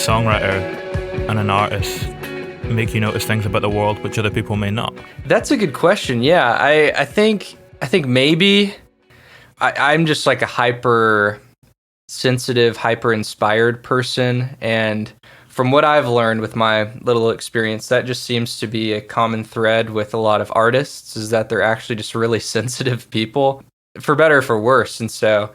songwriter and an artist make you notice things about the world which other people may not? That's a good question. Yeah, I think maybe I'm just like a hyper sensitive, hyper inspired person, and from what I've learned with my little experience, that just seems to be a common thread with a lot of artists, is that they're actually just really sensitive people, for better or for worse. And so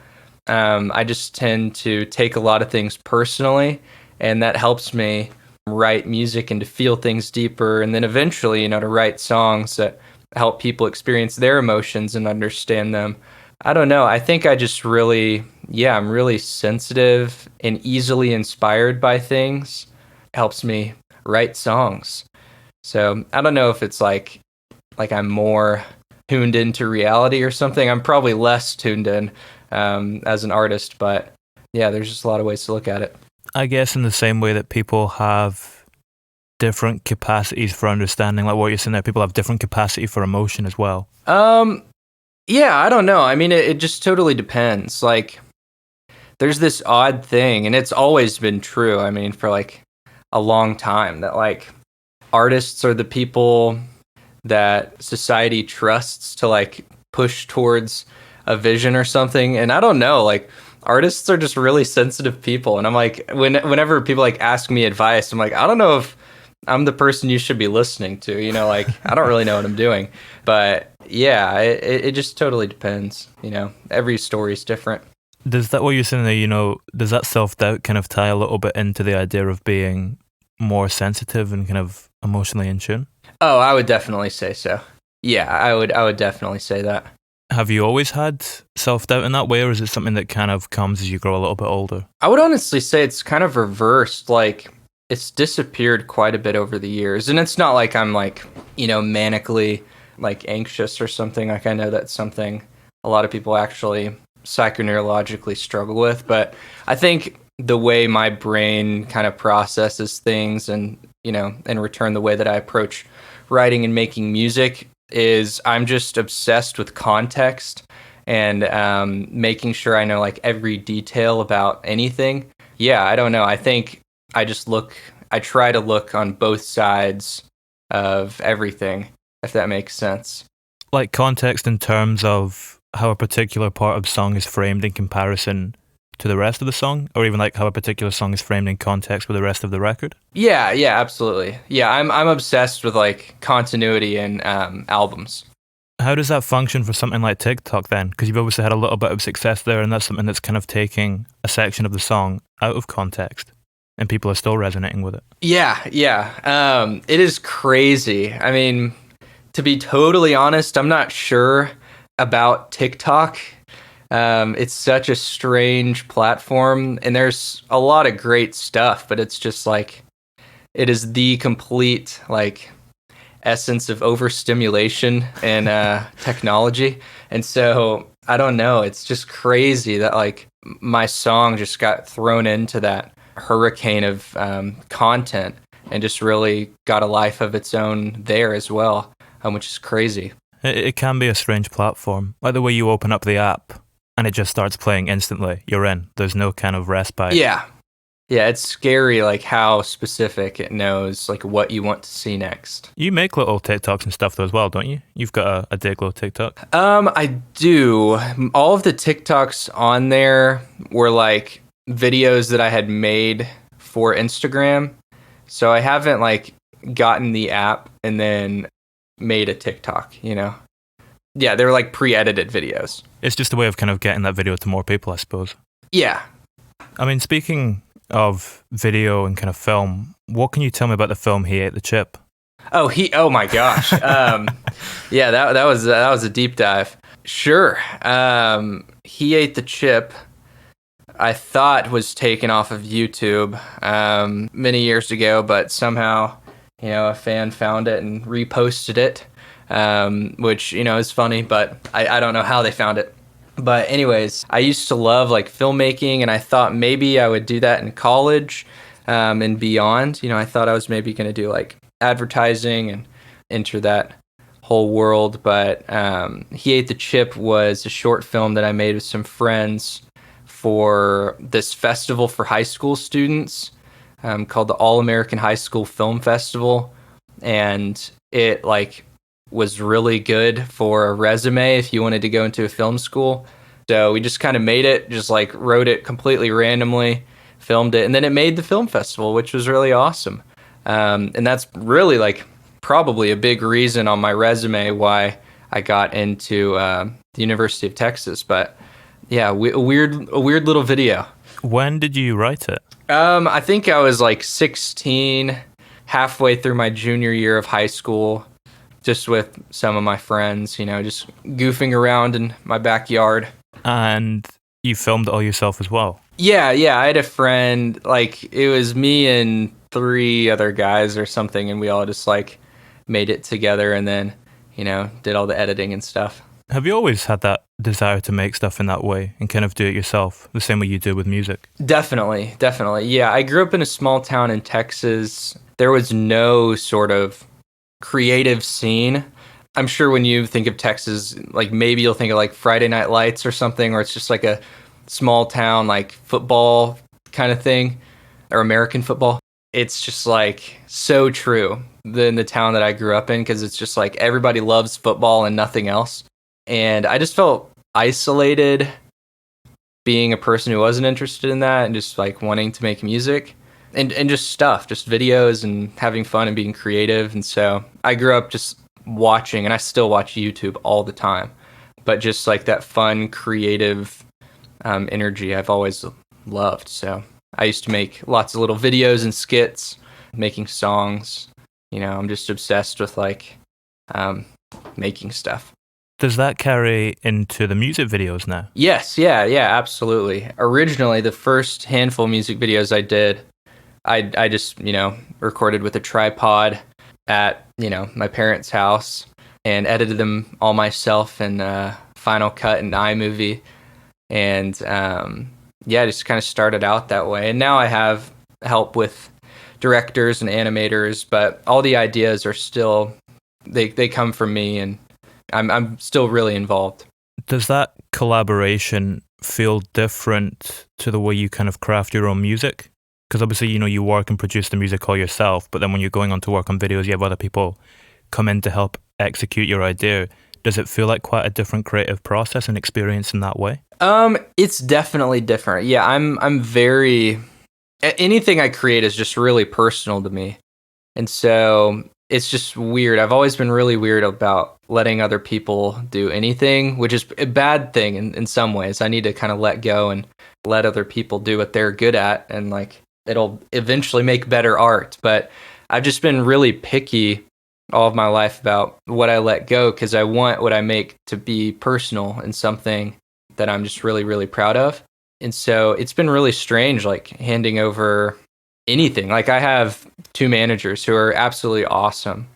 I just tend to take a lot of things personally, and that helps me write music and to feel things deeper, and then eventually, to write songs that help people experience their emotions and understand them. I don't know. I think I just really, I'm really sensitive and easily inspired by things. It helps me write songs. So I don't know if it's like I'm more tuned into reality or something. I'm probably less tuned in as an artist, but yeah, there's just a lot of ways to look at it. I guess in the same way that people have different capacities for understanding, like what you're saying there, people have different capacity for emotion as well. Yeah, I don't know. I mean, it just totally depends. Like, there's this odd thing, and it's always been true, I mean, for like a long time, that like artists are the people that society trusts to like push towards a vision or something. And I don't know, like artists are just really sensitive people. And I'm like, whenever people like ask me advice, I'm like, I don't know if I'm the person you should be listening to, like I don't really know what I'm doing. But yeah, it just totally depends. Every story is different. Does that, what you're saying there, does that self-doubt kind of tie a little bit into the idea of being more sensitive and kind of emotionally in tune? Oh, I would definitely say so. Yeah, I would definitely say that. Have you always had self-doubt in that way, or is it something that kind of comes as you grow a little bit older? I would honestly say it's kind of reversed. Like, it's disappeared quite a bit over the years. And it's not like I'm like, manically like anxious or something. Like, I know that's something a lot of people actually psychoneurologically struggle with. But I think the way my brain kind of processes things and, in return, the way that I approach writing and making music is I'm just obsessed with context and making sure I know like every detail about anything. Yeah, I don't know. I think I try to look on both sides of everything, if that makes sense. Like context in terms of how a particular part of song is framed in comparison to the rest of the song, or even like how a particular song is framed in context with the rest of the record? Yeah, absolutely. Yeah, I'm obsessed with like continuity in albums. How does that function for something like TikTok then? Because you've obviously had a little bit of success there, and that's something that's kind of taking a section of the song out of context, and people are still resonating with it. Yeah. It is crazy. I mean, to be totally honest, I'm not sure about TikTok. It's such a strange platform, and there's a lot of great stuff, but it's just like, it is the complete like essence of overstimulation and technology. And so I don't know, it's just crazy that like my song just got thrown into that hurricane of content and just really got a life of its own there as well, which is crazy. It can be a strange platform, like the way you open up the app and it just starts playing instantly. You're in. There's no kind of respite. Yeah, it's scary, like how specific it knows, like what you want to see next. You make little TikToks and stuff though as well, don't you? You've got a Dayglow TikTok. I do. All of the TikToks on there were like videos that I had made for Instagram. So I haven't like gotten the app and then made a TikTok, Yeah, they were like pre-edited videos. It's just a way of kind of getting that video to more people, I suppose. Yeah. I mean, speaking of video and kind of film, what can you tell me about the film He Ate the Chip? Oh my gosh. Yeah, that was a deep dive. Sure. He Ate the Chip, I thought was taken off of YouTube many years ago, but somehow, a fan found it and reposted it. Which, is funny, but I don't know how they found it. But anyways, I used to love like filmmaking, and I thought maybe I would do that in college and beyond. I thought I was maybe going to do like advertising and enter that whole world. But He Ate the Chip was a short film that I made with some friends for this festival for high school students called the All American High School Film Festival, and it like was really good for a resume if you wanted to go into a film school. So we just kind of made it, just like wrote it completely randomly, filmed it, and then it made the film festival, which was really awesome. And that's really like probably a big reason on my resume why I got into the University of Texas. But yeah, a weird little video. When did you write it? I think I was like 16, halfway through my junior year of high school, just with some of my friends, just goofing around in my backyard. And you filmed it all yourself as well? Yeah, I had a friend, like it was me and 3 other guys or something, and we all just like made it together and then, did all the editing and stuff. Have you always had that desire to make stuff in that way and kind of do it yourself, the same way you do with music? Definitely. Yeah, I grew up in a small town in Texas. There was no sort of creative scene. I'm sure when you think of Texas, like maybe you'll think of like Friday Night Lights or something, or it's just like a small town like football kind of thing, or American football. It's just like so true in the town that I grew up in, because it's just like everybody loves football and nothing else. And I just felt isolated being a person who wasn't interested in that and just like wanting to make music and just videos and having fun and being creative. And so I grew up just watching, and I still watch YouTube all the time, but just like that fun, creative energy I've always loved. So I used to make lots of little videos and skits, making songs. I'm just obsessed with like making stuff. Does that carry into the music videos now? Yes, yeah, absolutely. Originally, the first handful of music videos I did, I just, recorded with a tripod at, my parents' house and edited them all myself in Final Cut and iMovie. And just kind of started out that way. And now I have help with directors and animators, but all the ideas are still, they come from me, and I'm still really involved. Does that collaboration feel different to the way you kind of craft your own music? Because obviously, you work and produce the music all yourself, but then when you're going on to work on videos, you have other people come in to help execute your idea. Does it feel like quite a different creative process and experience in that way? It's definitely different. Yeah, I'm very, anything I create is just really personal to me. And so it's just weird. I've always been really weird about letting other people do anything, which is a bad thing in some ways. I need to kind of let go and let other people do what they're good at, and like it'll eventually make better art. But I've just been really picky all of my life about what I let go, because I want what I make to be personal and something that I'm just really, really proud of. And so it's been really strange, like handing over anything. Like I have 2 managers who are absolutely awesome.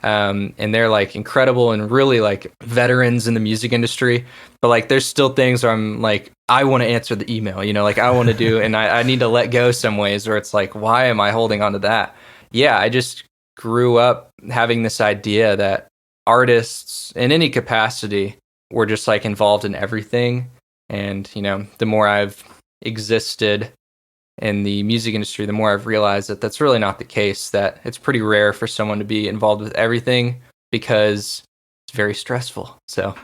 And they're like incredible and really like veterans in the music industry. But like there's still things where I'm like, I want to answer the email, like I want to do, and I need to let go some ways where it's like, why am I holding on to that? Yeah, I just grew up having this idea that artists in any capacity were just like involved in everything. And, the more I've existed in the music industry, the more I've realized that that's really not the case, that it's pretty rare for someone to be involved with everything, because it's very stressful. So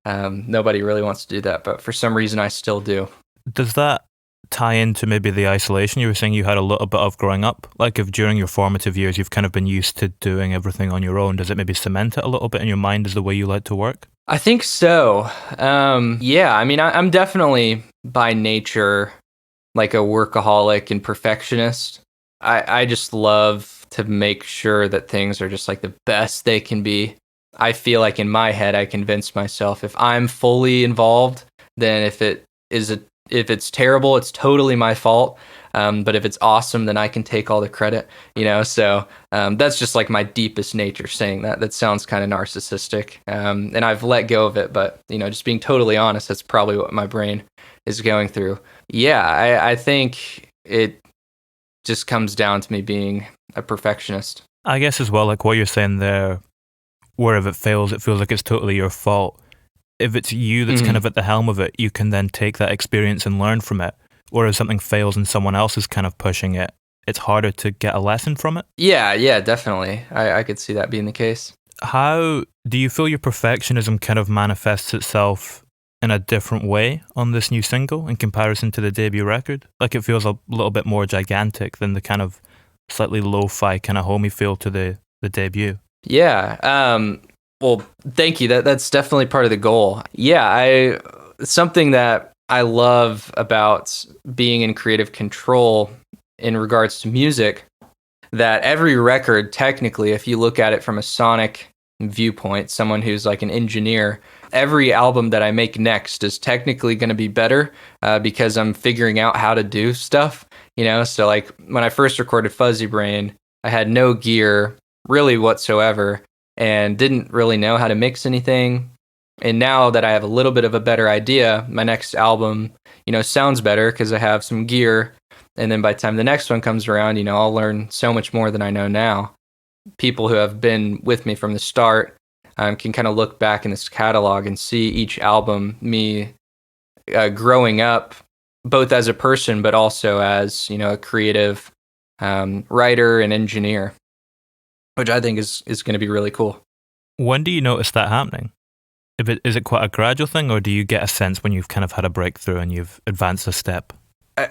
nobody really wants to do that, but for some reason I still do. Does that tie into maybe the isolation you were saying you had a little bit of growing up? Like if during your formative years you've kind of been used to doing everything on your own, does it maybe cement it a little bit in your mind as the way you like to work? I think so. Yeah, I mean, I'm definitely by nature like a workaholic and perfectionist. I just love to make sure that things are just like the best they can be. I feel like in my head, I convince myself if I'm fully involved, then if it's terrible, it's totally my fault. But if it's awesome, then I can take all the credit, So that's just like my deepest nature saying that. That sounds kind of narcissistic. And I've let go of it, but, just being totally honest, that's probably what my brain is going through. Yeah, I think it just comes down to me being a perfectionist. I guess as well, like what you're saying there, where if it fails, it feels like it's totally your fault. If it's you that's kind of at the helm of it, you can then take that experience and learn from it. Whereas something fails and someone else is kind of pushing it, it's harder to get a lesson from it? Yeah, definitely. I could see that being the case. How do you feel your perfectionism kind of manifests itself in a different way on this new single in comparison to the debut record? Like it feels a little bit more gigantic than the kind of slightly lo-fi kind of homey feel to the debut. Yeah. Well, thank you. That's definitely part of the goal. Yeah, something that I love about being in creative control in regards to music, that every record, technically, if you look at it from a sonic viewpoint, someone who's like an engineer, every album that I make next is technically going to be better because I'm figuring out how to do stuff, So like when I first recorded Fuzzy Brain, I had no gear really whatsoever and didn't really know how to mix anything. And now that I have a little bit of a better idea, my next album, sounds better because I have some gear. And then by the time the next one comes around, I'll learn so much more than I know now. People who have been with me from the start can kind of look back in this catalog and see each album, me growing up, both as a person, but also as, a creative writer and engineer, which I think is going to be really cool. When do you notice that happening? Is it quite a gradual thing, or do you get a sense when you've kind of had a breakthrough and you've advanced a step?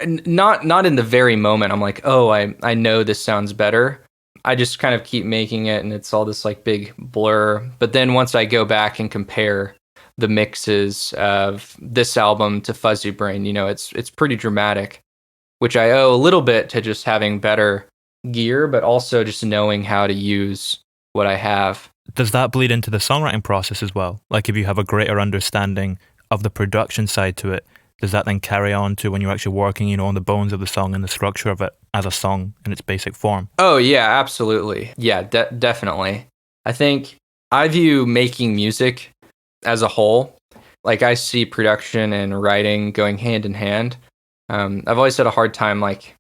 Not in the very moment. I'm like, oh, I know this sounds better. I just kind of keep making it, and it's all this like big blur. But then once I go back and compare the mixes of this album to Fuzzy Brain, it's pretty dramatic, which I owe a little bit to just having better gear, but also just knowing how to use what I have. Does that bleed into the songwriting process as well? Like if you have a greater understanding of the production side to it, does that then carry on to when you're actually working, on the bones of the song and the structure of it as a song in its basic form? Oh, yeah, absolutely. Yeah, definitely. I think I view making music as a whole. Like I see production and writing going hand in hand. I've always had a hard time like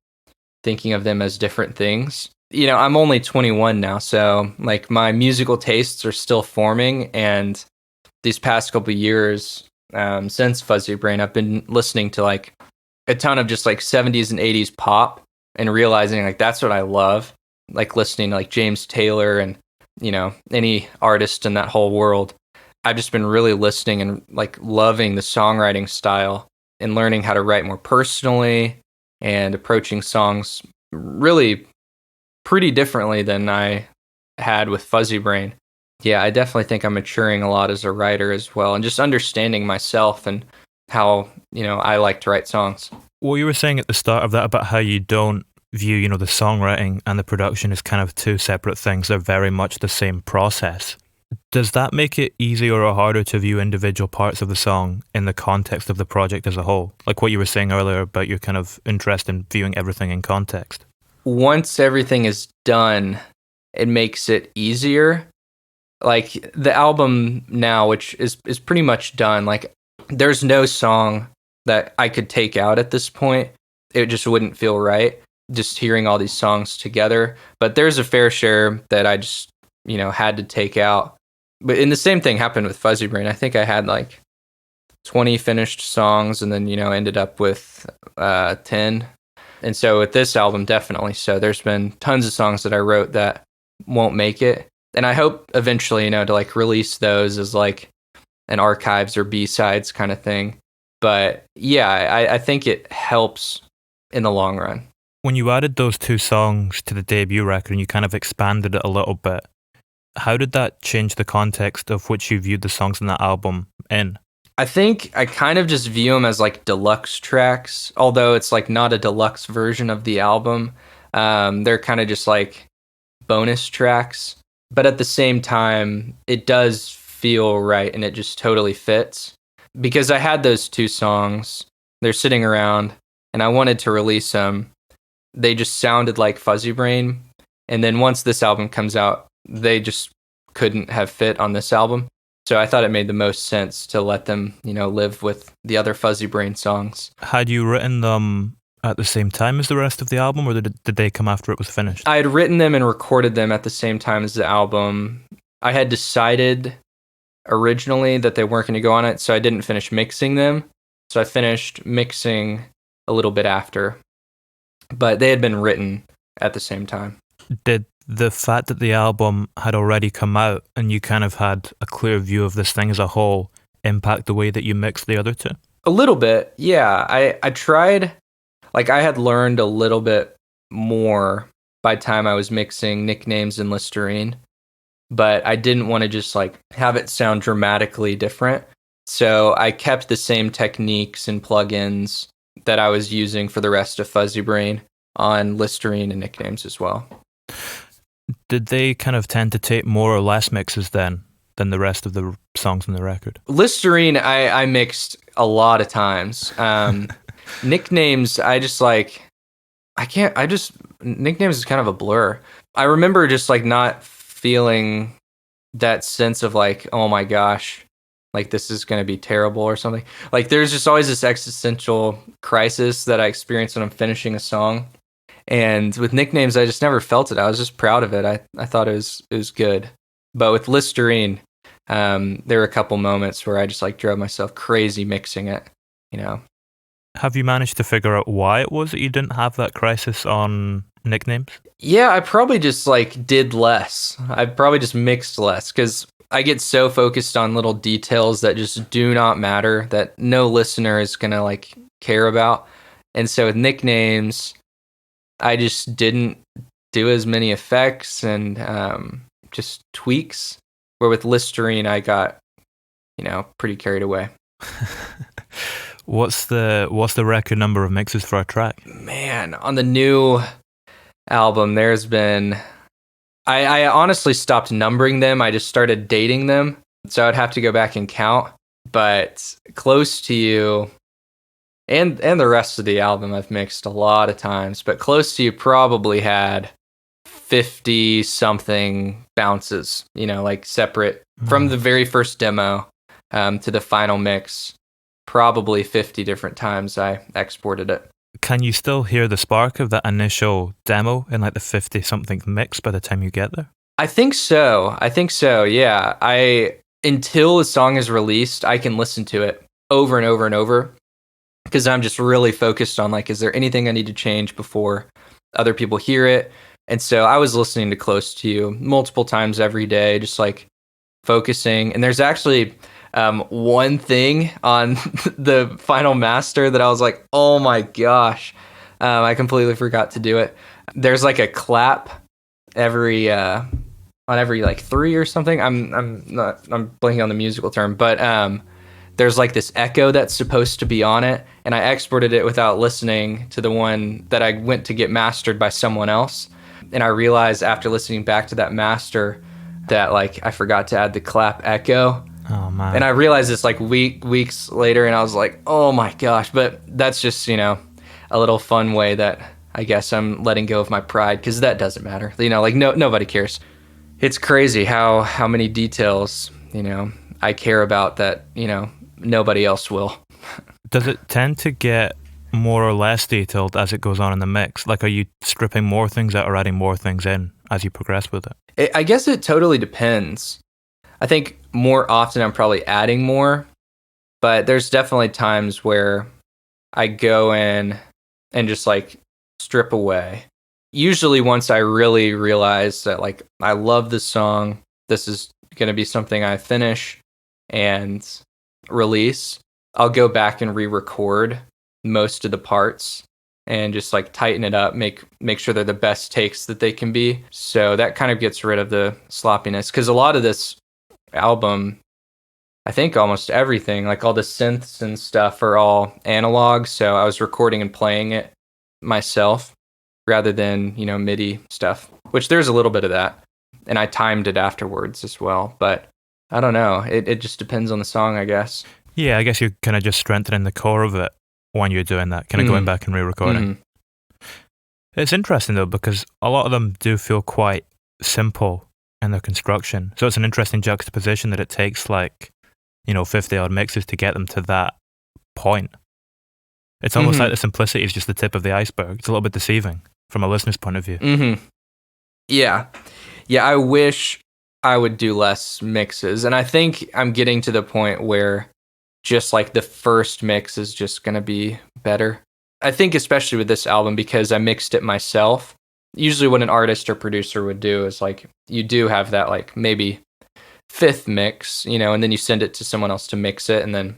thinking of them as different things. I'm only 21 now, so like my musical tastes are still forming. And these past couple of years, since Fuzzy Brain, I've been listening to like a ton of just like 70s and 80s pop and realizing like that's what I love. Like listening to like James Taylor and, any artist in that whole world. I've just been really listening and like loving the songwriting style and learning how to write more personally and approaching songs really pretty differently than I had with Fuzzy Brain. Yeah, I definitely think I'm maturing a lot as a writer as well, and just understanding myself and how, I like to write songs. Well, you were saying at the start of that about how you don't view, the songwriting and the production as kind of two separate things. They're very much the same process. Does that make it easier or harder to view individual parts of the song in the context of the project as a whole? Like what you were saying earlier about your kind of interest in viewing everything in context. Once everything is done, it makes it easier. Like the album now, which is pretty much done, like there's no song that I could take out at this point. It just wouldn't feel right just hearing all these songs together. But there's a fair share that I just, had to take out. But the same thing happened with Fuzzy Brain. I think I had like 20 finished songs and then, ended up with 10. And so with this album, definitely so. There's been tons of songs that I wrote that won't make it. And I hope eventually, to like release those as like an archives or B-sides kind of thing. But yeah, I think it helps in the long run. When you added those two songs to the debut record and you kind of expanded it a little bit, how did that change the context of which you viewed the songs in that album in? I think I kind of just view them as like deluxe tracks, although it's like not a deluxe version of the album. They're kind of just like bonus tracks. But at the same time, it does feel right and it just totally fits. Because I had those two songs, they're sitting around, and I wanted to release them. They just sounded like Fuzzy Brain. And then once this album comes out, they just couldn't have fit on this album. So I thought it made the most sense to let them, live with the other Fuzzy Brain songs. Had you written them at the same time as the rest of the album, or did they come after it was finished? I had written them and recorded them at the same time as the album. I had decided originally that they weren't going to go on it, so I didn't finish mixing them. So I finished mixing a little bit after. But they had been written at the same time. Did the fact that the album had already come out and you kind of had a clear view of this thing as a whole impact the way that you mixed the other two? A little bit, yeah. I tried, like I had learned a little bit more by the time I was mixing Nicknames and Listerine, but I didn't want to just like have it sound dramatically different. So I kept the same techniques and plugins that I was using for the rest of Fuzzy Brain on Listerine and Nicknames as well. Did they kind of tend to take more or less mixes then than the rest of the songs on the record? Listerine, I mixed a lot of times. Nicknames, Nicknames is kind of a blur. I remember just like not feeling that sense of like, oh my gosh, like this is going to be terrible or something. Like there's just always this existential crisis that I experience when I'm finishing a song. And with Nicknames, I just never felt it. I was just proud of it. I thought it was good. But with Listerine, there were a couple moments where I just like drove myself crazy mixing it, you know. Have you managed to figure out why it was that you didn't have that crisis on Nicknames? Yeah, I probably just like did less. I probably just mixed less because I get so focused on little details that just do not matter, that no listener is going to like care about. And so with Nicknames, I just didn't do as many effects and just tweaks. Where with Listerine, I got, pretty carried away. What's the record number of mixes for a track? Man, on the new album, there's been... I honestly stopped numbering them. I just started dating them. So I'd have to go back and count. But Close to You... And the rest of the album I've mixed a lot of times, but Close to You probably had 50 something bounces, like separate from the very first demo to the final mix. Probably 50 different times I exported it. Can you still hear the spark of that initial demo in like the 50 something mix by the time you get there? I think so. Yeah. Until a song is released, I can listen to it over and over and over. Because I'm just really focused on like, is there anything I need to change before other people hear it? And so I was listening to Close to You multiple times every day, just like focusing. And there's actually one thing on the final master that I was like, oh my gosh, I completely forgot to do it. There's like a clap on every like 3 or something. I'm blanking on the musical term, but there's like this echo that's supposed to be on it, and I exported it without listening to the one that I went to get mastered by someone else. And I realized after listening back to that master that like I forgot to add the clap echo. Oh man. And I realized this like weeks later, and I was like, oh my gosh. But that's just, a little fun way that I guess I'm letting go of my pride, because that doesn't matter. Like nobody cares. It's crazy how many details, I care about that, nobody else will. Does it tend to get more or less detailed as it goes on in the mix? Like, are you stripping more things out or adding more things in as you progress with it? I guess it totally depends. I think more often I'm probably adding more, but there's definitely times where I go in and just like strip away. Usually once I really realize that like I love this song, this is going to be something I finish and release, I'll go back and re-record most of the parts and just like tighten it up, make sure they're the best takes that they can be. So that kind of gets rid of the sloppiness, because a lot of this album, I think almost everything, like all the synths and stuff, are all analog. So I was recording and playing it myself rather than, MIDI stuff, which there's a little bit of that. And I timed it afterwards as well. But I don't know. It just depends on the song, I guess. Yeah, I guess you're kind of just strengthening the core of it when you're doing that, kind of going back and re-recording. It's interesting though, because a lot of them do feel quite simple in their construction. So it's an interesting juxtaposition that it takes like, 50 odd mixes to get them to that point. It's almost like the simplicity is just the tip of the iceberg. It's a little bit deceiving from a listener's point of view. Yeah. I wish I would do less mixes. And I think I'm getting to the point where just like the first mix is just going to be better. I think especially with this album, because I mixed it myself, usually what an artist or producer would do is like you do have that like maybe fifth mix, and then you send it to someone else to mix it, and then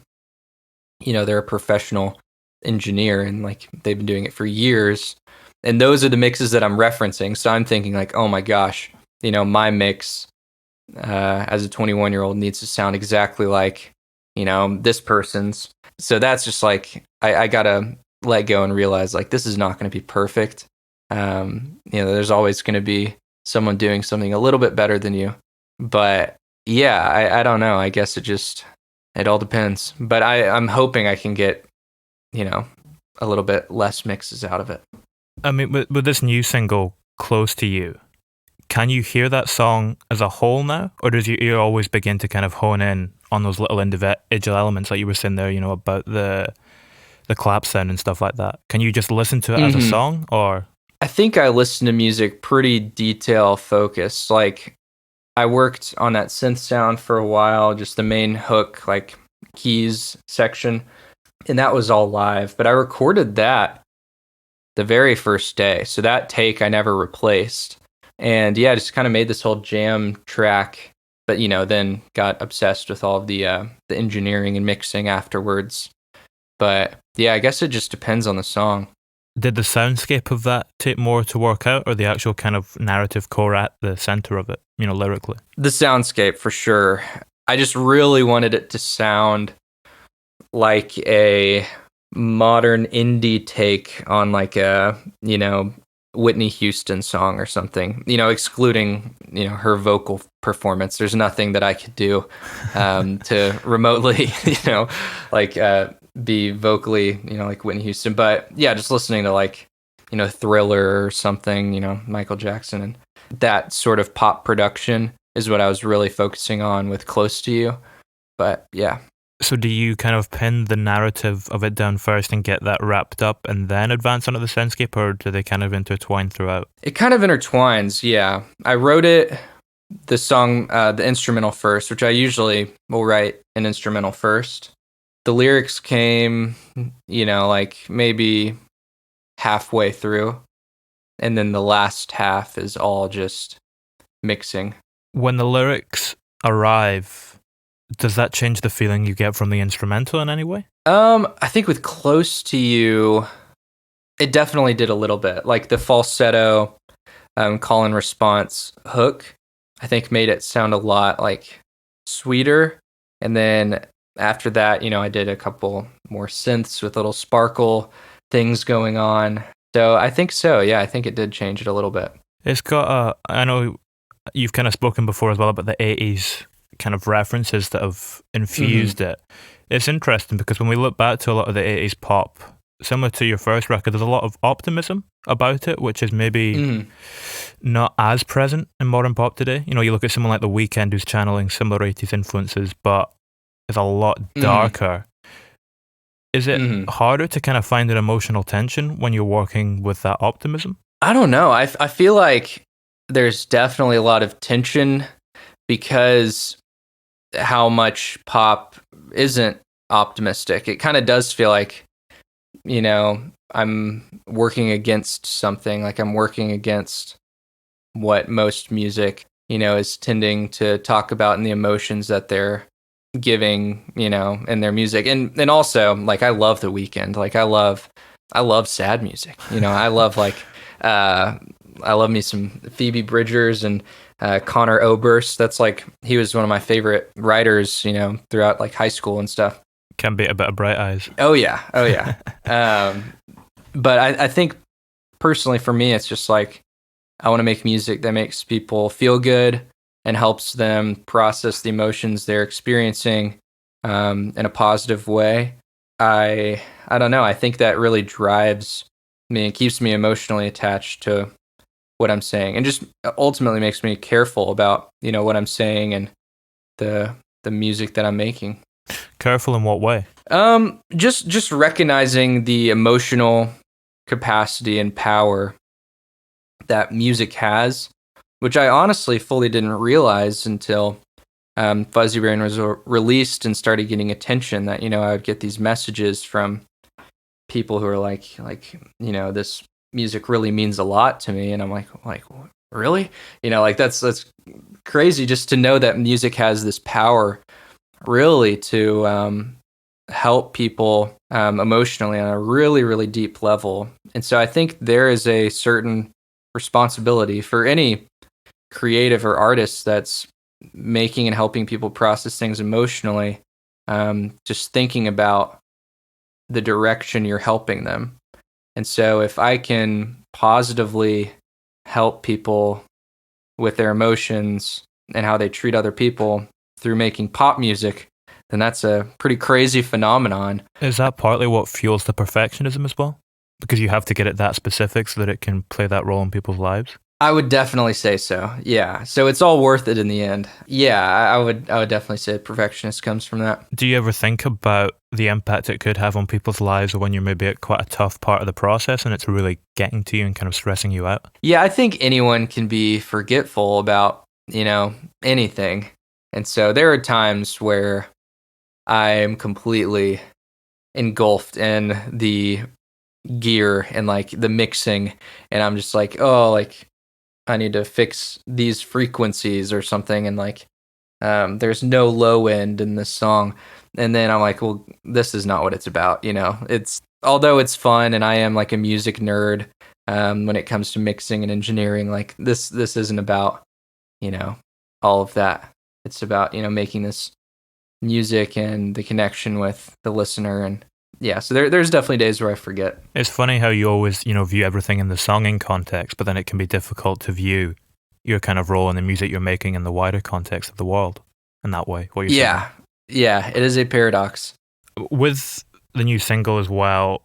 they're a professional engineer and like they've been doing it for years, and those are the mixes that I'm referencing. So I'm thinking like, oh my gosh, my mix as a 21-year-old needs to sound exactly like this person's. So that's just like I gotta let go and realize like this is not going to be perfect. There's always going to be someone doing something a little bit better than you. But yeah, I don't know. I guess it all depends. But I'm hoping I can get, a little bit less mixes out of it. I mean, with this new single, Close to You, can you hear that song as a whole now? Or does your ear always begin to kind of hone in on those little individual elements like you were saying there, about the clap sound and stuff like that? Can you just listen to it as a song, or? I think I listen to music pretty detail focused. Like I worked on that synth sound for a while, just the main hook, like keys section, and that was all live. But I recorded that the very first day. So that take I never replaced. And yeah, just kind of made this whole jam track, but then got obsessed with all of the engineering and mixing afterwards. But yeah, I guess it just depends on the song. Did the soundscape of that take more to work out, or the actual kind of narrative core at the center of it, lyrically? The soundscape, for sure. I just really wanted it to sound like a modern indie take on like a, Whitney Houston song or something, excluding, her vocal performance. There's nothing that I could do to remotely, be vocally, like Whitney Houston. But yeah, just listening to like, Thriller or something, Michael Jackson, and that sort of pop production is what I was really focusing on with Close to You. But yeah. So do you kind of pin the narrative of it down first and get that wrapped up and then advance onto the soundscape, or do they kind of intertwine throughout? It kind of intertwines, yeah. I wrote the song, the instrumental first, which I usually will write an instrumental first. The lyrics came, like maybe halfway through, and then the last half is all just mixing. When the lyrics arrive, does that change the feeling you get from the instrumental in any way? I think with Close to You, it definitely did a little bit. Like the falsetto call and response hook, I think made it sound a lot like sweeter. And then after that, I did a couple more synths with little sparkle things going on. So I think so. Yeah, I think it did change it a little bit. It's got I know you've kind of spoken before as well about the 80s kind of references that have infused it. It's interesting because when we look back to a lot of the 80s pop, similar to your first record, there's a lot of optimism about it, which is maybe not as present in modern pop today. You look at someone like The Weeknd who's channeling similar 80s influences, but it's a lot darker. Is it harder to kind of find an emotional tension when you're working with that optimism? I don't know. I feel like there's definitely a lot of tension because how much pop isn't optimistic. It kind of does feel like, I'm working against something, like I'm working against what most music, is tending to talk about and the emotions that they're giving, in their music. And also, like, I love The Weeknd. Like, I love sad music. I love I love me some Phoebe Bridgers and Connor Oberst. That's like, he was one of my favorite writers, throughout like high school and stuff. Can be a bit of Bright Eyes. Oh yeah. But I think personally for me, it's just like, I want to make music that makes people feel good and helps them process the emotions they're experiencing in a positive way. I don't know. I think that really drives me and keeps me emotionally attached to what I'm saying, and just ultimately makes me careful about, what I'm saying and the music that I'm making. Careful in what way? Just recognizing the emotional capacity and power that music has, which I honestly fully didn't realize until Fuzzy Rain was released and started getting attention, that, I would get these messages from people who are like, this music really means a lot to me. And I'm like, really? Like that's crazy just to know that music has this power really to help people emotionally on a really, really deep level. And so I think there is a certain responsibility for any creative or artist that's making and helping people process things emotionally, just thinking about the direction you're helping them. And so if I can positively help people with their emotions and how they treat other people through making pop music, then that's a pretty crazy phenomenon. Is that partly what fuels the perfectionism as well? Because you have to get it that specific so that it can play that role in people's lives? I would definitely say so. Yeah. So it's all worth it in the end. Yeah, I would definitely say perfectionist comes from that. Do you ever think about the impact it could have on people's lives when you're maybe at quite a tough part of the process and it's really getting to you and kind of stressing you out? Yeah, I think anyone can be forgetful about, anything. And so there are times where I am completely engulfed in the gear and like the mixing, and I'm just like, oh, like I need to fix these frequencies or something, and like there's no low end in this song. And then I'm like, well, this is not what it's about. It's, although it's fun and I am like a music nerd, when it comes to mixing and engineering, like this isn't about, all of that. It's about, making this music and the connection with the listener. And yeah, so there's definitely days where I forget. It's funny how you always, view everything in the songing context, but then it can be difficult to view your kind of role in the music you're making in the wider context of the world in that way. What you're saying. Yeah, it is a paradox. With the new single as well,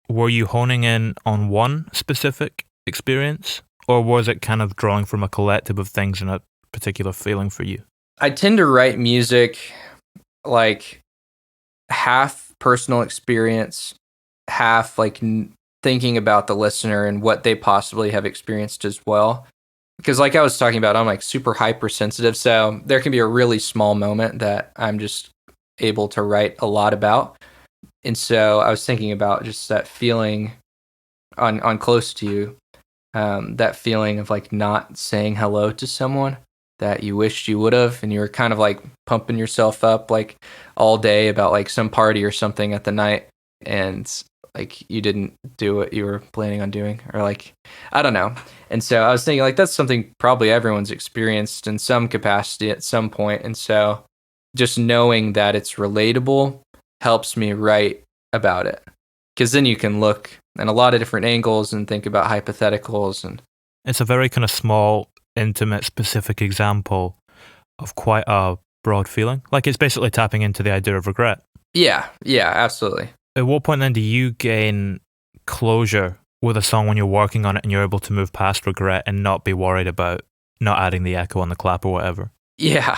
were you honing in on one specific experience, or was it kind of drawing from a collective of things and a particular feeling for you? I tend to write music like half personal experience, half like thinking about the listener and what they possibly have experienced as well. Because like I was talking about, I'm like super hypersensitive, so there can be a really small moment that I'm just able to write a lot about. And so I was thinking about just that feeling on Close to You, that feeling of like not saying hello to someone that you wished you would have, and you were kind of like pumping yourself up like all day about like some party or something at the night, and like you didn't do what you were planning on doing, or like I don't know. And so I was thinking like that's something probably everyone's experienced in some capacity at some point. And so just knowing that it's relatable helps me write about it, because then you can look at a lot of different angles and think about hypotheticals. And it's a very kind of small, intimate, specific example of quite a broad feeling. Like it's basically tapping into the idea of regret. Yeah, absolutely. At what point then do you gain closure with a song when you're working on it and you're able to move past regret and not be worried about not adding the echo on the clap or whatever? Yeah.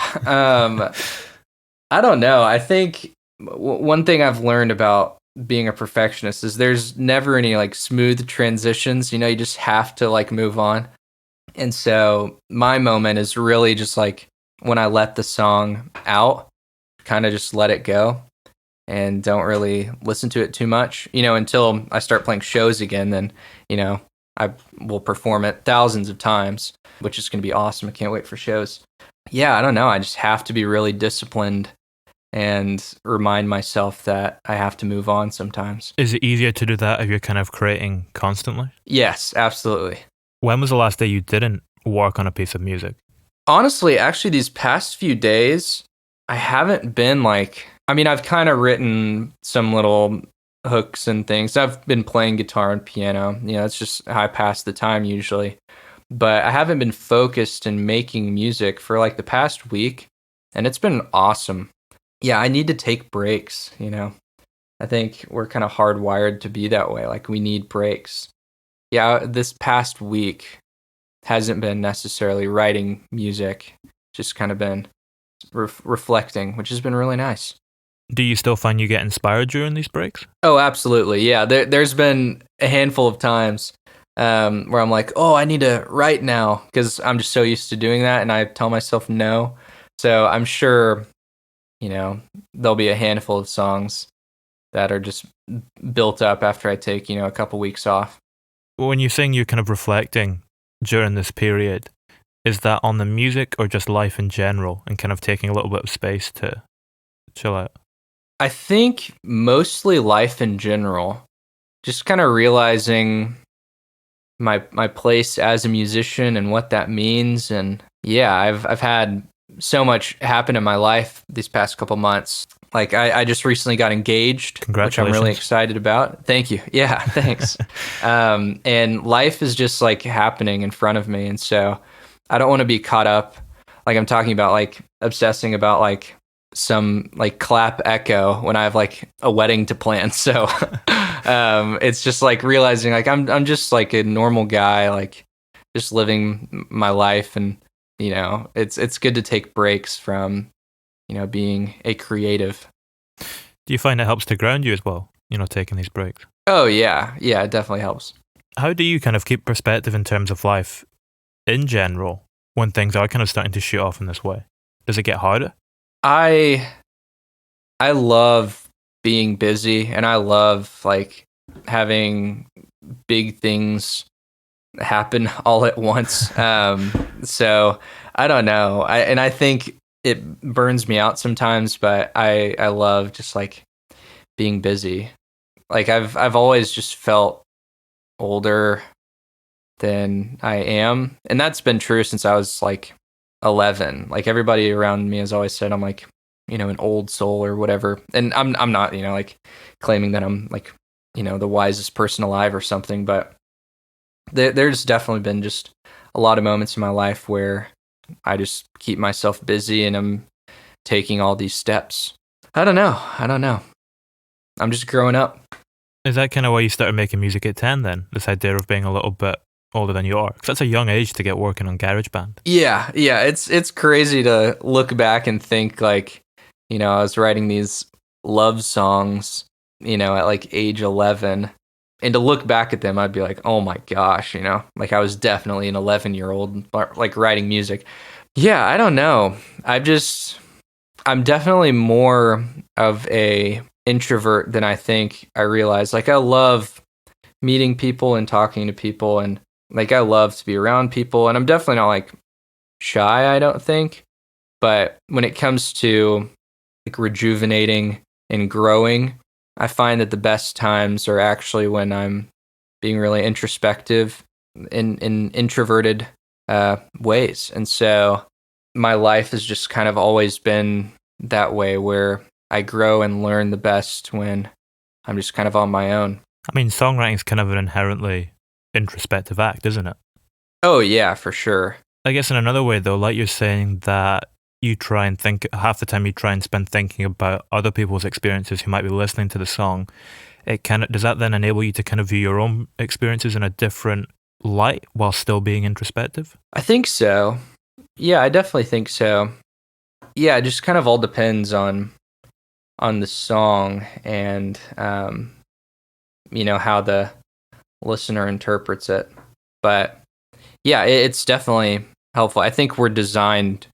I don't know. I think one thing I've learned about being a perfectionist is there's never any like smooth transitions. You just have to like move on. And so my moment is really just like when I let the song out, kind of just let it go and don't really listen to it too much, until I start playing shows again. Then, I will perform it thousands of times, which is going to be awesome. I can't wait for shows. Yeah, I don't know. I just have to be really disciplined and remind myself that I have to move on sometimes. Is it easier to do that if you're kind of creating constantly? Yes, absolutely. When was the last day you didn't work on a piece of music? Honestly, actually, these past few days, I haven't been like, I've kind of written some little hooks and things. I've been playing guitar and piano. It's just how I pass the time usually. But I haven't been focused in making music for like the past week, and it's been awesome. Yeah, I need to take breaks, I think we're kind of hardwired to be that way. Like we need breaks. Yeah, this past week hasn't been necessarily writing music, just kind of been reflecting, which has been really nice. Do you still find you get inspired during these breaks? Oh, absolutely. Yeah, there's been a handful of times where I'm like, oh, I need to write now, because I'm just so used to doing that, and I tell myself no. So I'm sure, there'll be a handful of songs that are just built up after I take, a couple weeks off. When you're saying you're kind of reflecting during this period, is that on the music or just life in general and kind of taking a little bit of space to chill out? I think mostly life in general. Just kind of realizing my place as a musician and what that means. And yeah, I've had so much happen in my life these past couple months. Like I just recently got engaged, which I'm really excited about. Thank you. Yeah, thanks. And life is just like happening in front of me. And so I don't want to be caught up, like I'm talking about, like obsessing about like some like clap echo when I have like a wedding to plan. So it's just like realizing like I'm just like a normal guy, like just living my life. And you know, it's good to take breaks from, you know, being a creative. Do you find it helps to ground you as well, you know, taking these breaks? Oh yeah, it definitely helps. How do you kind of keep perspective in terms of life in general when things are kind of starting to shoot off in this way? Does it get harder? I love being busy, and I love like having big things happen all at once. So I don't know. I think it burns me out sometimes, but I love just like being busy. Like I've always just felt older than I am, and that's been true since I was like 11. Like everybody around me has always said I'm like, you know, an old soul or whatever. And I'm not, you know, like claiming that I'm like, you know, the wisest person alive or something, but there's definitely been just a lot of moments in my life where I just keep myself busy and I'm taking all these steps. I don't know. I'm just growing up. Is that kind of why you started making music at 10 then? This idea of being a little bit older than you are? Because that's a young age to get working on GarageBand. Yeah. It's crazy to look back and think like, you know, I was writing these love songs, you know, at like age 11. And to look back at them, I'd be like, oh my gosh, you know, like I was definitely an 11-year-old, like writing music. Yeah, I don't know. I'm definitely more of a introvert than I think I realize. Like I love meeting people and talking to people, and like I love to be around people, and I'm definitely not like shy, I don't think. But when it comes to like rejuvenating and growing, I find that the best times are actually when I'm being really introspective in introverted ways. And so my life has just kind of always been that way, where I grow and learn the best when I'm just kind of on my own. I mean, songwriting is kind of an inherently introspective act, isn't it? Oh, yeah, for sure. I guess in another way, though, like you're saying that you try and think, half the time you try and spend thinking about other people's experiences who might be listening to the song, does that then enable you to kind of view your own experiences in a different light while still being introspective? I think so. Yeah, I definitely think so. Yeah, it just kind of all depends on the song and you know, how the listener interprets it. But yeah, it's definitely helpful. I think we're designed,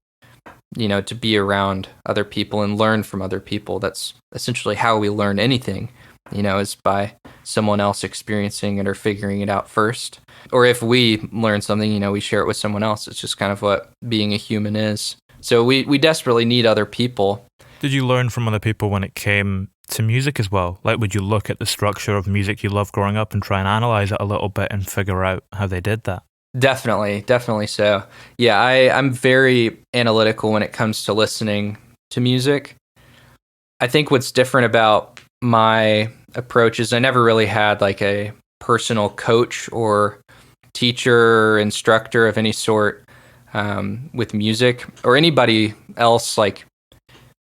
you know, to be around other people and learn from other people. That's essentially how we learn anything, you know, is by someone else experiencing it or figuring it out first. Or if we learn something, you know, we share it with someone else. It's just kind of what being a human is. So we desperately need other people. Did you learn from other people when it came to music as well? Like, would you look at the structure of music you loved growing up and try and analyze it a little bit and figure out how they did that? Definitely so. Yeah, I'm very analytical when it comes to listening to music. I think what's different about my approach is I never really had like a personal coach or teacher or instructor of any sort with music, or anybody else like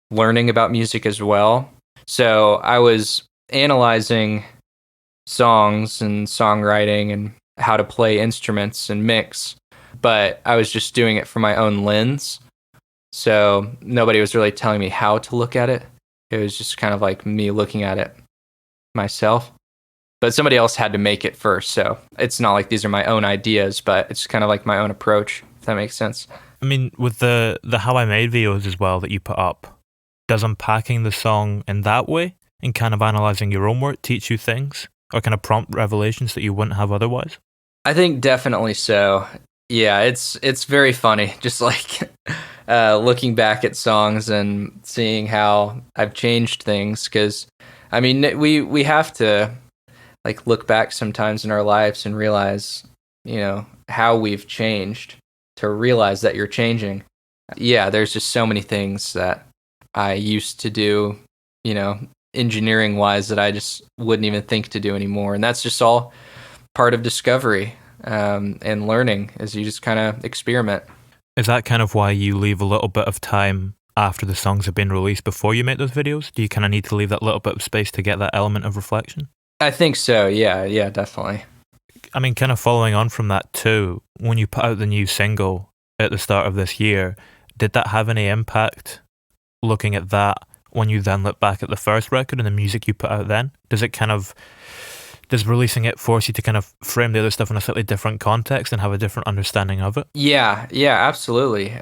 learning about music as well. So I was analyzing songs and songwriting and how to play instruments and mix, but I was just doing it from my own lens. So nobody was really telling me how to look at it. It was just kind of like me looking at it myself. But somebody else had to make it first. So it's not like these are my own ideas, but it's kind of like my own approach, if that makes sense. I mean, with the How I Made videos as well that you put up, does unpacking the song in that way and kind of analyzing your own work teach you things or kind of prompt revelations that you wouldn't have otherwise? I think definitely so. Yeah, it's very funny, just like looking back at songs and seeing how I've changed things. Because I mean, we have to like look back sometimes in our lives and realize, how we've changed to realize that you're changing. Yeah, there's just so many things that I used to do, engineering wise, that I just wouldn't even think to do anymore, and that's just all part of discovery and learning as you just kind of experiment. Is that kind of why you leave a little bit of time after the songs have been released before you make those videos? Do you kind of need to leave that little bit of space to get that element of reflection? I think so. Yeah, definitely. I mean, kind of following on from that too, when you put out the new single at the start of this year, did that have any impact looking at that when you then look back at the first record and the music you put out then? Does releasing it force you to kind of frame the other stuff in a slightly different context and have a different understanding of it? Yeah, absolutely.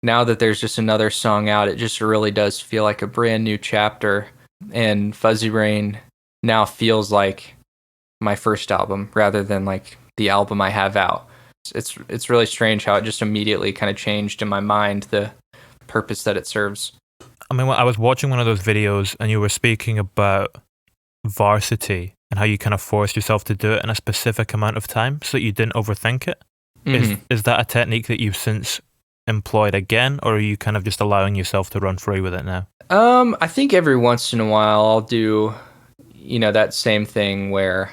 Now that there's just another song out, it just really does feel like a brand new chapter. And Fuzzy Brain now feels like my first album rather than like the album I have out. It's really strange how it just immediately kind of changed in my mind the purpose that it serves. I mean, I was watching one of those videos and you were speaking about varsity and how you kind of forced yourself to do it in a specific amount of time so that you didn't overthink it. Mm-hmm. Is that a technique that you've since employed again, or are you kind of just allowing yourself to run free with it now? I think every once in a while I'll do, that same thing where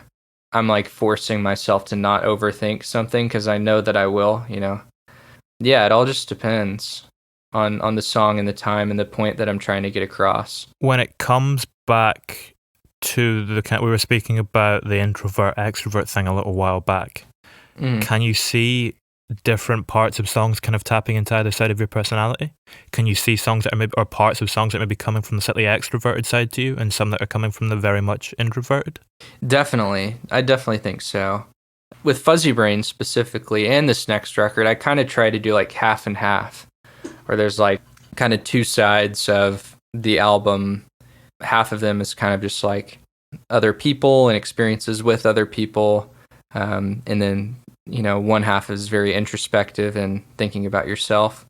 I'm like forcing myself to not overthink something because I know that I will, Yeah, it all just depends on the song and the time and the point that I'm trying to get across. When it comes back to we were speaking about the introvert extrovert thing a little while back. Can you see different parts of songs kind of tapping into either side of your personality? Can you see songs that are or parts of songs that may be coming from the slightly extroverted side to you and some that are coming from the very much introverted? Definitely. I definitely think so. With Fuzzy Brain specifically and this next record, I kind of try to do like half and half, where there's like kind of two sides of the album. Half of them is kind of just like other people and experiences with other people. And then, one half is very introspective and thinking about yourself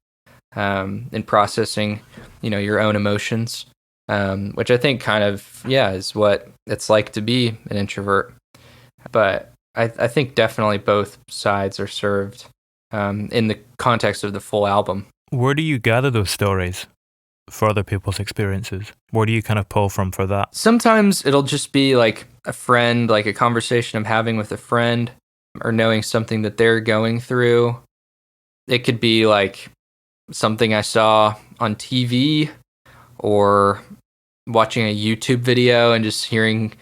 and processing, your own emotions, which I think kind of, is what it's like to be an introvert. But I think definitely both sides are served in the context of the full album. Where do you gather those stories for other people's experiences? Where do you kind of pull from for that? Sometimes it'll just be like a friend, like a conversation I'm having with a friend, or knowing something that they're going through. It could be like something I saw on TV or watching a YouTube video and just hearing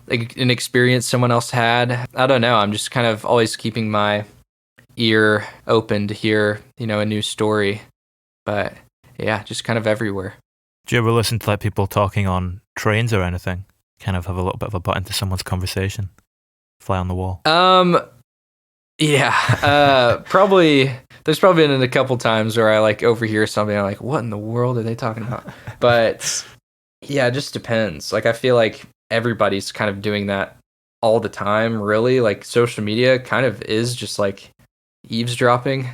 like an experience someone else had. I don't know. I'm just kind of always keeping my ear open to hear, a new story. But yeah, just kind of everywhere. Do you ever listen to like people talking on trains or anything? Kind of have a little bit of a butt into someone's conversation? Fly on the wall? Yeah. Probably. There's probably been a couple times where I like overhear something. I'm like, what in the world are they talking about? But yeah, it just depends. Like, I feel like everybody's kind of doing that all the time, really. Like, social media kind of is just like eavesdropping,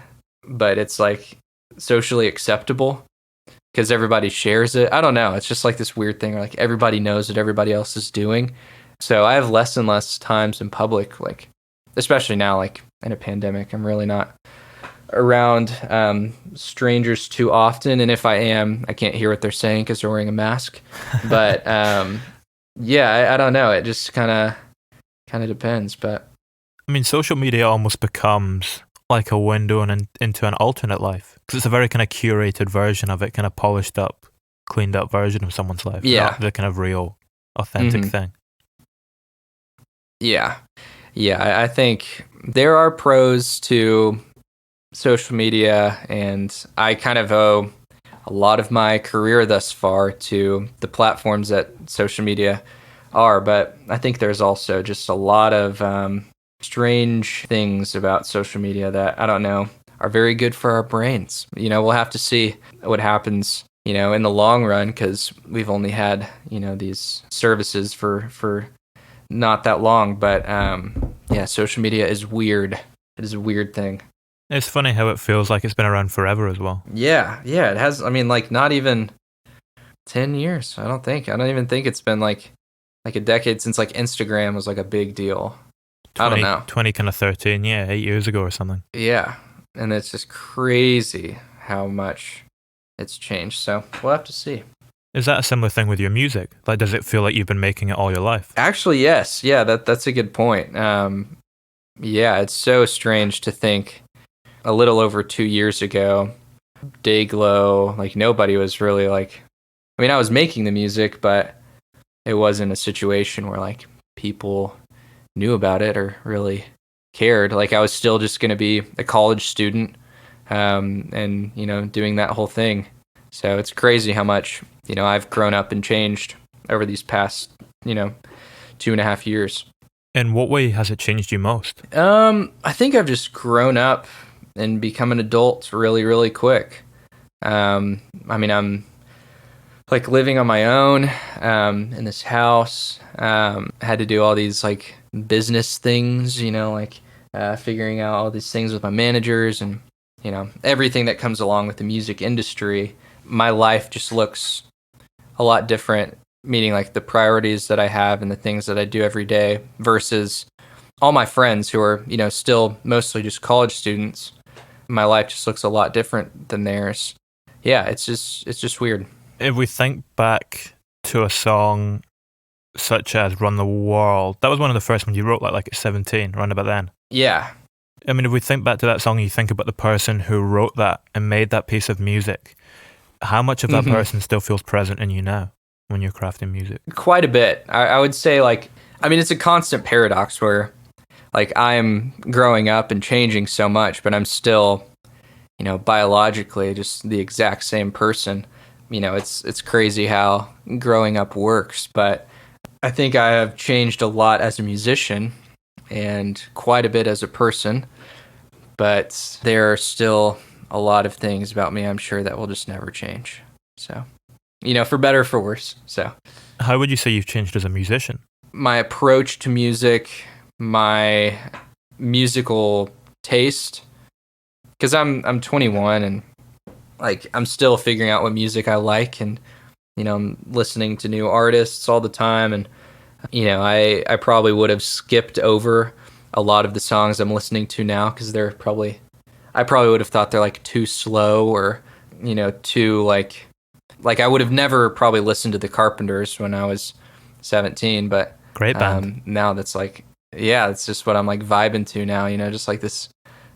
but it's like socially acceptable because everybody shares it. I don't know. It's just like this weird thing where like everybody knows what everybody else is doing. So I have less and less times in public, like especially now, like in a pandemic, I'm really not around strangers too often. And if I am, I can't hear what they're saying because they're wearing a mask. But yeah, I don't know. It just kind of depends. But I mean, social media almost becomes like a window into an alternate life, because it's a very kind of curated version of it, kind of polished up, cleaned up version of someone's life. Yeah. Not the kind of real, authentic thing. Yeah. I think there are pros to social media, and I kind of owe a lot of my career thus far to the platforms that social media are. But I think there's also just a lot of strange things about social media that, I don't know, are very good for our brains. We'll have to see what happens, in the long run, because we've only had, these services for not that long. But Yeah, social media is weird. It is a weird thing. It's funny how it feels like it's been around forever as well. Yeah, it has. I mean, like not even 10 years. I don't even think it's been like a decade since like Instagram was like a big deal. I don't know. 20 kind of 13, yeah, 8 years ago or something. Yeah, and it's just crazy how much it's changed. So we'll have to see. Is that a similar thing with your music? Like, does it feel like you've been making it all your life? Actually, yes. Yeah, that's a good point. Yeah, it's so strange to think a little over 2 years ago, Dayglow, like nobody was really like, I mean, I was making the music, but it wasn't a situation where like people knew about it or really cared. Like I was still just going to be a college student, and, you know, doing that whole thing. So it's crazy how much, you know, I've grown up and changed over these past, you know, 2.5 years. In what way has it changed you most? I think I've just grown up and become an adult really, really quick. I mean, I'm like living on my own, in this house. Had to do all these like business things, you know, like figuring out all these things with my managers and, you know, everything that comes along with the music industry. My life just looks a lot different, meaning like the priorities that I have and the things that I do every day versus all my friends who are, you know, still mostly just college students. My life just looks a lot different than theirs. Yeah, it's just weird. If we think back to a song such as Run the World, that was one of the first ones you wrote, like at 17, around about then. Yeah. I mean, if we think back to that song, you think about the person who wrote that and made that piece of music. How much of that person still feels present in you now when you're crafting music? Quite a bit. I would say, like, I mean, it's a constant paradox where, like, I'm growing up and changing so much, but I'm still, you know, biologically just the exact same person. You know, it's crazy how growing up works, but I think I have changed a lot as a musician and quite a bit as a person, but there are still a lot of things about me, I'm sure, that will just never change. So, you know, for better or for worse. So, how would you say you've changed as a musician? My approach to music, my musical taste, because I'm 21 and like I'm still figuring out what music I like, and you know, I'm listening to new artists all the time, and you know, I probably would have skipped over a lot of the songs I'm listening to now because I probably would have thought they're like too slow or, you know, too like I would have never probably listened to the Carpenters when I was 17, but great band. Now that's like, yeah, it's just what I'm like vibing to now, you know, just like this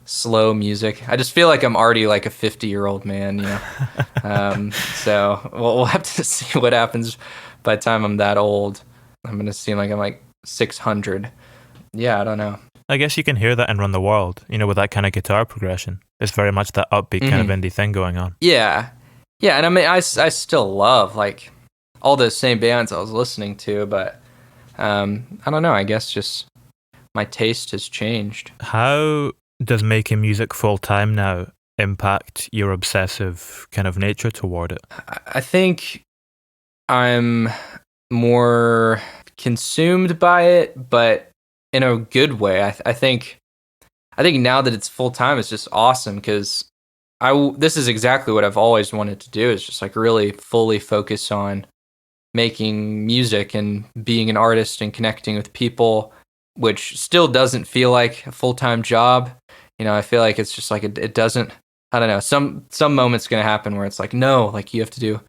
slow music. I just feel like I'm already like a 50-year-old man, you know. So we'll have to see what happens by the time I'm that old. I'm gonna seem like I'm like 600. Yeah, I don't know. I guess you can hear that in Run the World, you know, with that kind of guitar progression. It's very much that upbeat kind of indie thing going on. Yeah. Yeah, and I mean, I still love, like, all those same bands I was listening to, but I don't know, I guess just my taste has changed. How does making music full-time now impact your obsessive kind of nature toward it? I think I'm more consumed by it, but in a good way. I think now that it's full time, it's just awesome because this is exactly what I've always wanted to do, is just like really fully focus on making music and being an artist and connecting with people, which still doesn't feel like a full time job. You know, I feel like it's just like it doesn't. I don't know. Some moment's gonna happen where it's like, no, like you have to do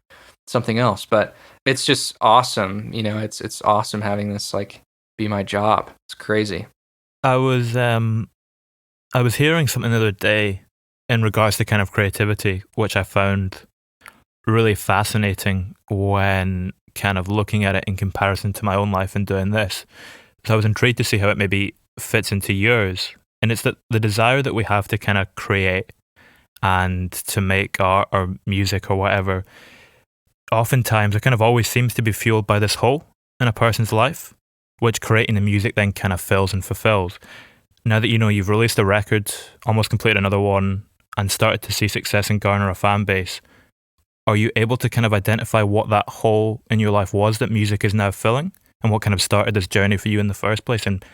something else, but it's just awesome. You know, it's awesome having this like be my job. It's crazy. I was hearing something the other day in regards to kind of creativity, which I found really fascinating when kind of looking at it in comparison to my own life and doing this. So I was intrigued to see how it maybe fits into yours. And it's that the desire that we have to kind of create and to make art or music or whatever, oftentimes it kind of always seems to be fueled by this hole in a person's life, which creating the music then kind of fills and fulfills. Now that you know you've released a record, almost completed another one, and started to see success and garner a fan base, are you able to kind of identify what that hole in your life was that music is now filling, and what kind of started this journey for you in the first place, and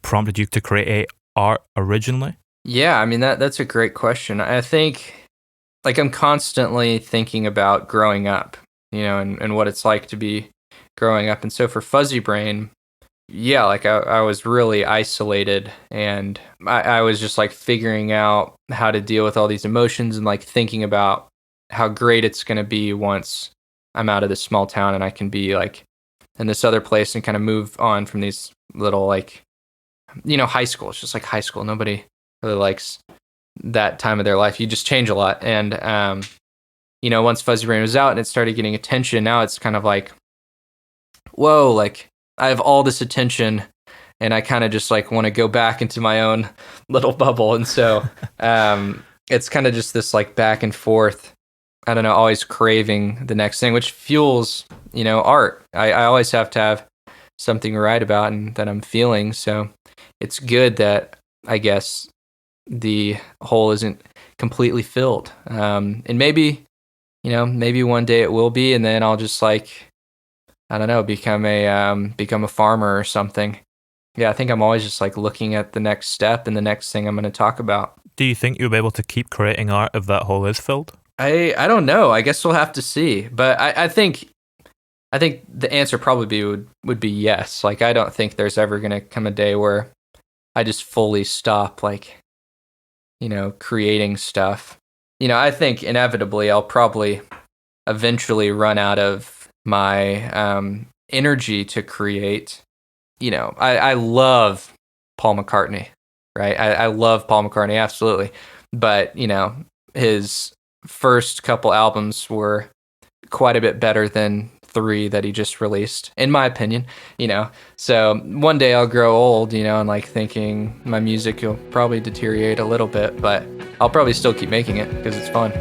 prompted you to create art originally? Yeah, I mean that's a great question. I think like I'm constantly thinking about growing up, and what it's like to be growing up. And so for Fuzzy Brain, yeah, like I was really isolated, and I was just like figuring out how to deal with all these emotions and like thinking about how great it's going to be once I'm out of this small town and I can be like in this other place and kind of move on from these little like, high school. It's just like high school. Nobody really likes that time of their life. You just change a lot. And, once Fuzzy Brain was out and it started getting attention, now it's kind of like, whoa, like I have all this attention and I kind of just like want to go back into my own little bubble. And so it's kind of just this like back and forth. I don't know, always craving the next thing, which fuels, art. I always have to have something to write about and that I'm feeling. So it's good that I guess the hole isn't completely filled. And maybe one day it will be, and then I'll just like, I don't know, become a farmer or something. Yeah, I think I'm always just like looking at the next step and the next thing I'm going to talk about. Do you think you'll be able to keep creating art if that hole is filled? I don't know. I guess we'll have to see. But I think the answer probably would be yes. Like I don't think there's ever going to come a day where I just fully stop like, creating stuff. I think inevitably I'll probably eventually run out of my energy to create. I love Paul McCartney, right? I love Paul McCartney, absolutely. But, his first couple albums were quite a bit better than 3 that he just released, in my opinion, So one day I'll grow old, and like thinking my music will probably deteriorate a little bit, but I'll probably still keep making it because it's fun.